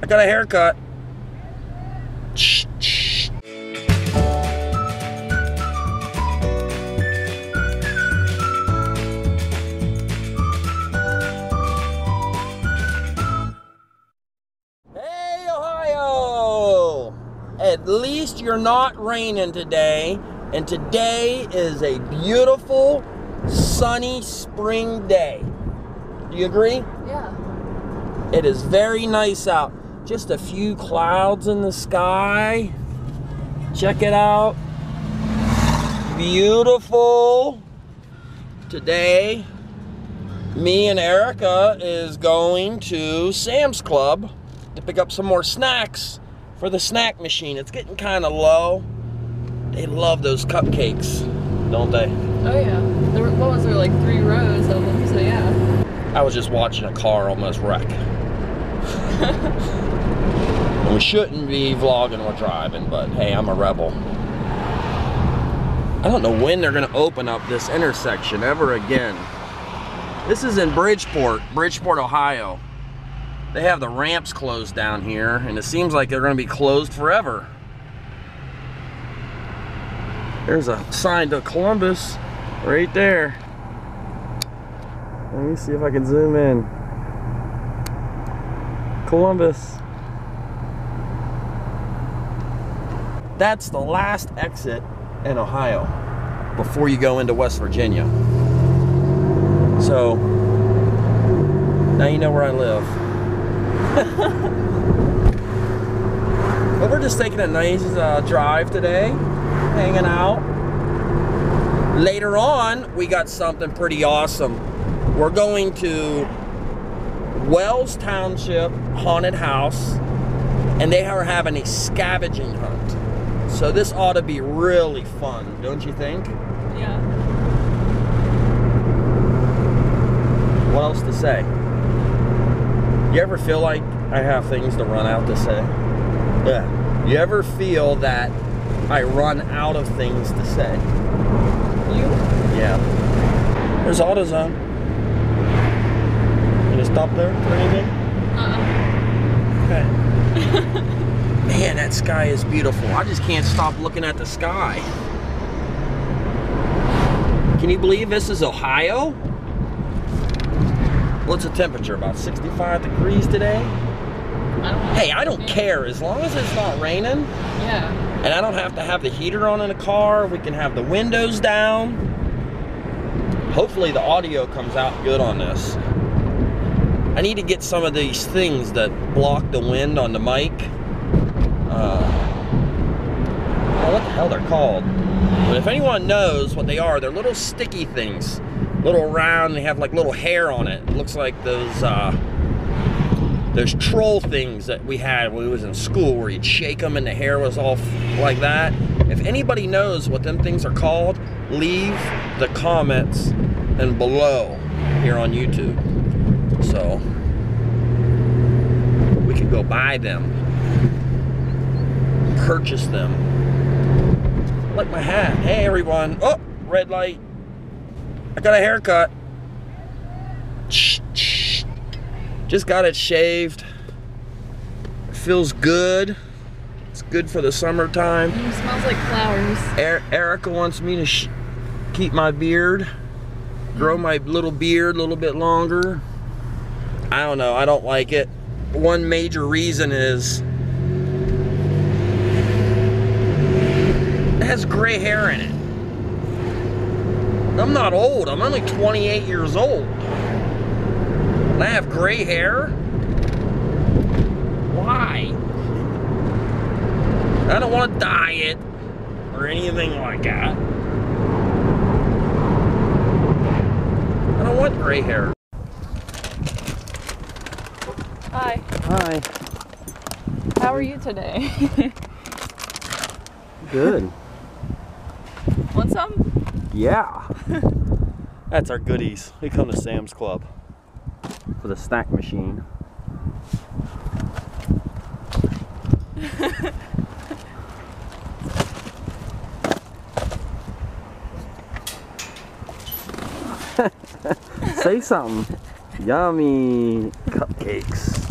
I got a haircut. Hey, Ohio! At least you're not raining today, and today is a beautiful, sunny spring day. Do you agree? Yeah. It is very nice out. Just a few clouds in the sky. Check it out. Beautiful. Today, me and Erica is going to Sam's Club to pick up some more snacks for the snack machine. It's getting kind of low. They love those cupcakes, don't they? Oh yeah. What was there, like 3 rows of them, so yeah. I was just watching a car almost wreck. And we shouldn't be vlogging while driving, but hey, I'm a rebel. I don't know when they're gonna open up this intersection ever again. This is in Bridgeport, Ohio. They have the ramps closed down here, and it seems like they're gonna be closed forever. There's a sign to Columbus right there. Let me see if I can zoom in. Columbus. That's the last exit in Ohio before you go into West Virginia. So now you know where I live. But we're just taking a nice drive today, hanging out. Later on, we got something pretty awesome. We're going to Wells Township Haunted House, and they are having a scavenging hunt. So this ought to be really fun, don't you think? Yeah. What else to say? You ever feel like I have things to run out to say? Yeah. You ever feel that I run out of things to say? You? Yeah. There's AutoZone. Gonna stop there for anything? Okay. Man, that sky is beautiful. I just can't stop looking at the sky. Can you believe this is Ohio? What's the temperature? About 65 degrees today? Hey, I don't care as long as it's not raining. Yeah. And I don't have to have the heater on in the car. We can have the windows down. Hopefully the audio comes out good on this. I need to get some of these things that block the wind on the mic. I don't know what the hell they're called. But if anyone knows what they are, they're little sticky things. Little round, they have like little hair on it. It looks like those troll things that we had when we was in school where you'd shake them and the hair was all like that. If anybody knows what them things are called, leave the comments and below here on YouTube. So we can go buy them, purchase them. Like my hat. Hey everyone. Oh, red light. I got a haircut. Just got it shaved. It feels good. It's good for the summertime. It smells like flowers. Erica wants me to keep my beard, grow my little beard a little bit longer. I don't know. I don't like it. One major reason is it has gray hair in it. I'm not old. I'm only 28 years old. And I have gray hair? Why? I don't want to dye it or anything like that. I don't want gray hair. Hi. Hi. How are you today? Good. Want some? Yeah. That's our goodies. We come to Sam's Club for the snack machine. Say something. Yummy cupcakes.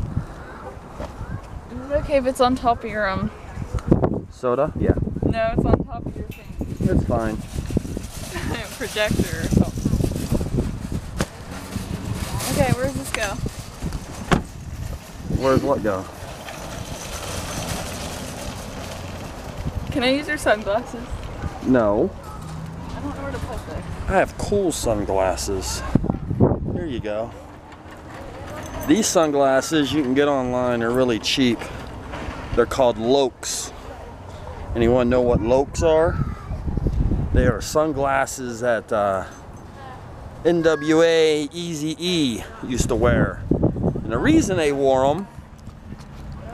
Is it okay if it's on top of your Soda? Yeah. No, it's on top of your thing. It's fine. Projector or something. Okay, where does this go? Where's what go? Can I use your sunglasses? No. I don't know where to put this. I have cool sunglasses. Here you go. These sunglasses you can get online. They're really cheap. They're called Locs. Anyone know what Locs are? They are sunglasses that NWA Eazy-E used to wear. And the reason they wore them,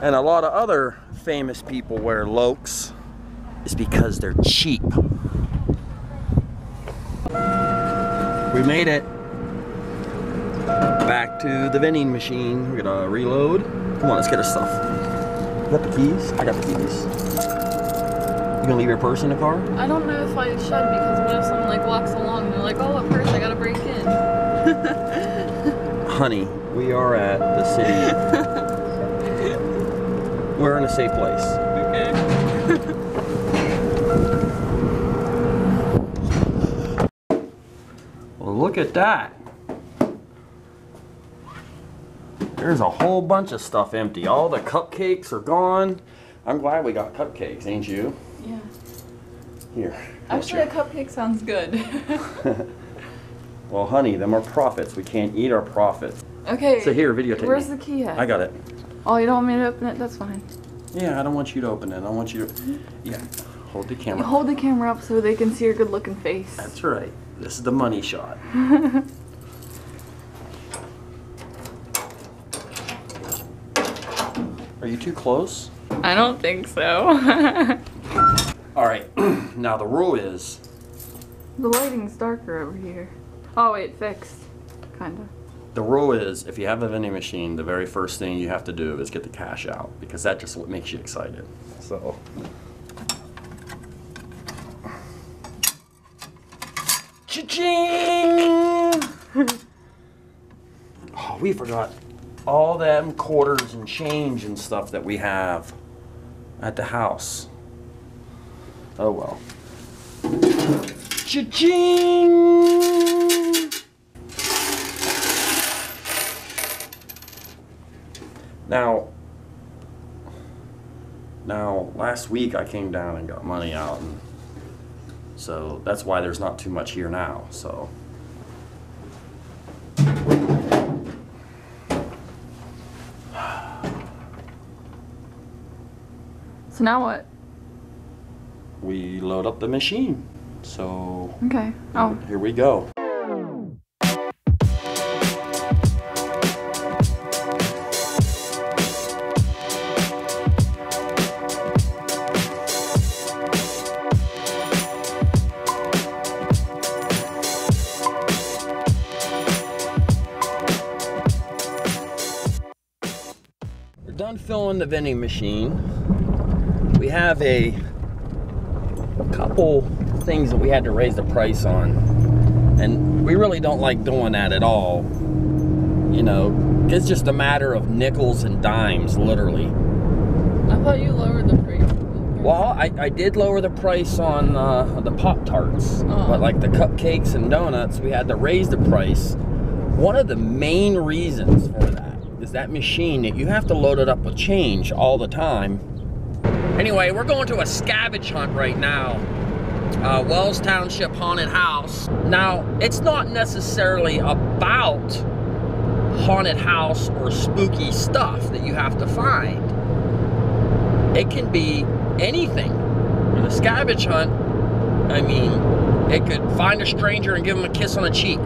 and a lot of other famous people wear Locs, is because they're cheap. We made it back to the vending machine. We're gonna reload. Come on, let's get our stuff. You got the keys? I got the keys. You gonna leave your purse in the car? I don't know if I should, because what if someone like walks along and they're like, oh, a purse, I gotta break in. Honey, we are at the city. We're in a safe place. Okay. Well, look at that. There's a whole bunch of stuff empty. All the cupcakes are gone. I'm glad we got cupcakes, ain't you? Yeah. Here. Actually, a cupcake sounds good. Well, honey, them are profits. We can't eat our profits. Okay. So here, videotape. Where's the key at? I got it. Oh, you don't want me to open it? That's fine. Yeah, I don't want you to open it. I want you to... Yeah. Hold the camera. Hold the camera up so they can see your good-looking face. That's right. This is the money shot. Are you too close? I don't think so. All right. Now the rule is... The lighting's darker over here. Oh, wait, fixed. Kinda. The rule is, if you have a vending machine, the very first thing you have to do is get the cash out, because that just what makes you excited. So... Cha-ching! Oh, we forgot all them quarters and change and stuff that we have at the house. Oh well. Cha-ching! Now, last week I came down and got money out, and so that's why there's not too much here now, so. So now what? We load up the machine, so. Okay. Oh. Here we go. Done filling the vending machine. We have a couple things that we had to raise the price on, and we really don't like doing that at all. You know, it's just a matter of nickels and dimes, literally. I thought you lowered the price. Well, I did lower the price on the Pop-Tarts, but like the cupcakes and donuts, we had to raise the price. One of the main reasons for that is that machine that you have to load it up with change all the time. Anyway, we're going to a scavenge hunt right now. Wells Township haunted house. Now, it's not necessarily about haunted house or spooky stuff that you have to find. It can be anything. In a scavenge hunt, I mean, it could find a stranger and give them a kiss on the cheek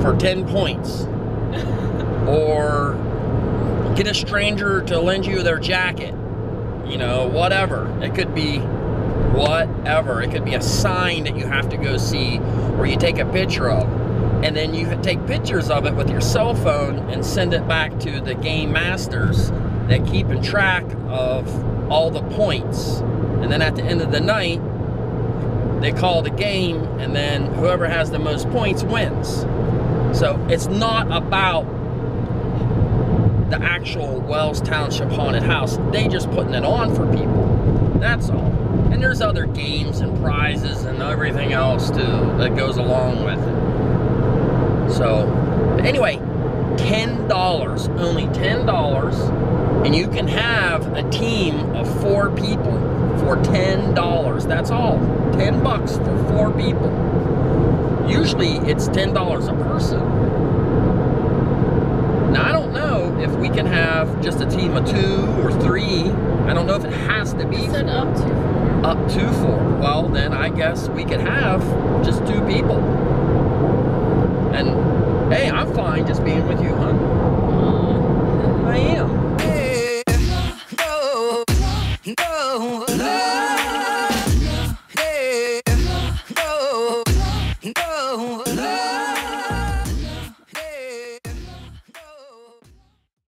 for 10 points. Or get a stranger to lend you their jacket. You know, whatever. It could be whatever. It could be a sign that you have to go see or you take a picture of. And then you take pictures of it with your cell phone and send it back to the game masters that keep in track of all the points. And then at the end of the night, they call the game, and then whoever has the most points wins. So it's not about the actual Wells Township haunted house. They just putting it on for people. That's all. And there's other games and prizes and everything else too that goes along with it. So, anyway, $10, only $10, and you can have a team of 4 people for $10. That's all. $10 for 4 people. Usually it's $10 a person. Now I don't know if we can have just a team of 2 or 3. I don't know if it has to be. You said up to 4. Up to 4. Well, then I guess we could have just 2 people. And hey, I'm fine just being with you, hon.